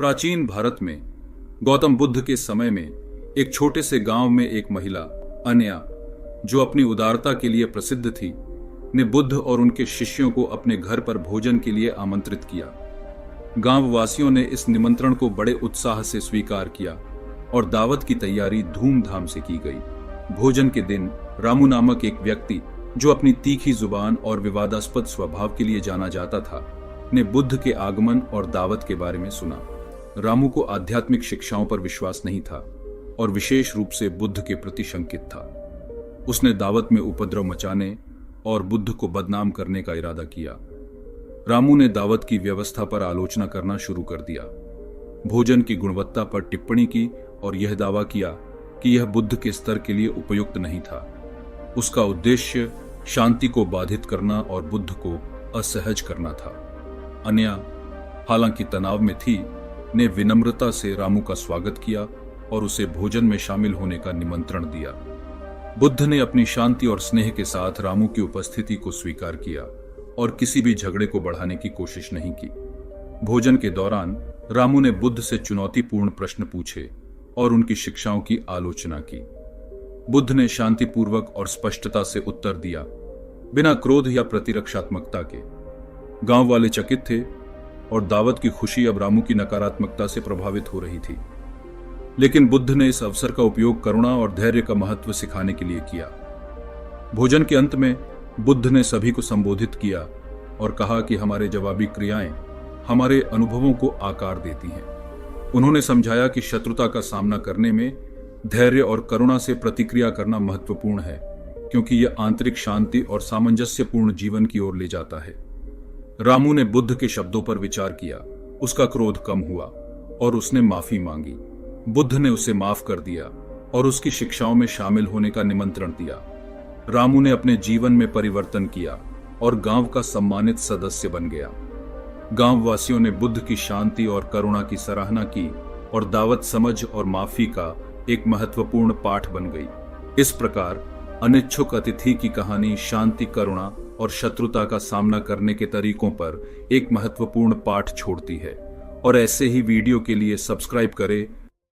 प्राचीन भारत में गौतम बुद्ध के समय में एक छोटे से गांव में एक महिला अन्या, जो अपनी उदारता के लिए प्रसिद्ध थी, ने बुद्ध और उनके शिष्यों को अपने घर पर भोजन के लिए आमंत्रित किया। गांव वासियों ने इस निमंत्रण को बड़े उत्साह से स्वीकार किया और दावत की तैयारी धूमधाम से की गई। भोजन के दिन रामू नामक एक व्यक्ति, जो अपनी तीखी जुबान और विवादास्पद स्वभाव के लिए जाना जाता था, ने बुद्ध के आगमन और दावत के बारे में सुना। रामू को आध्यात्मिक शिक्षाओं पर विश्वास नहीं था और विशेष रूप से बुद्ध के प्रति शंकित था। उसने दावत में उपद्रव मचाने और बुद्ध को बदनाम करने का इरादा किया। रामू ने दावत की व्यवस्था पर आलोचना करना शुरू कर दिया, भोजन की गुणवत्ता पर टिप्पणी की और यह दावा किया कि यह बुद्ध के स्तर के लिए उपयुक्त नहीं था। उसका उद्देश्य शांति को बाधित करना और बुद्ध को असहज करना था। अन्या, हालांकि तनाव में थी, ने विनम्रता से रामू का स्वागत किया और उसे भोजन में शामिल होने का निमंत्रण दिया। बुद्ध ने अपनी शांति और स्नेह के साथ रामू की उपस्थिति को स्वीकार किया और किसी भी झगड़े को बढ़ाने की कोशिश नहीं की। भोजन के दौरान रामू ने बुद्ध से चुनौतीपूर्ण प्रश्न पूछे और उनकी शिक्षाओं की आलोचना की। बुद्ध ने शांतिपूर्वक और स्पष्टता से उत्तर दिया, बिना क्रोध या प्रतिरक्षात्मकता के। गांव वाले चकित थे और दावत की खुशी अब रामू की नकारात्मकता से प्रभावित हो रही थी। लेकिन बुद्ध ने इस अवसर का उपयोग करुणा और धैर्य का महत्व सिखाने के लिए किया। भोजन के अंत में बुद्ध ने सभी को संबोधित किया और कहा कि हमारे जवाबी क्रियाएं हमारे अनुभवों को आकार देती हैं। उन्होंने समझाया कि शत्रुता का सामना करने में धैर्य और करुणा से प्रतिक्रिया करना महत्वपूर्ण है, क्योंकि यह आंतरिक शांति और सामंजस्यपूर्ण जीवन की ओर ले जाता है। रामू ने बुद्ध के शब्दों पर विचार किया, उसका क्रोध कम हुआ और उसने माफी मांगी। बुद्ध ने उसे माफ कर दिया और उसकी शिक्षाओं में शामिल होने का निमंत्रण दिया। रामू ने अपने जीवन में परिवर्तन किया और गांव का सम्मानित सदस्य बन गया। गांव वासियों ने बुद्ध की शांति और करुणा की सराहना की और दावत समझ और माफी का एक महत्वपूर्ण पाठ बन गई। इस प्रकार अनिच्छुक अतिथि की कहानी शांति, करुणा और शत्रुता का सामना करने के तरीकों पर एक महत्वपूर्ण पाठ छोड़ती है। और ऐसे ही वीडियो के लिए सब्सक्राइब करें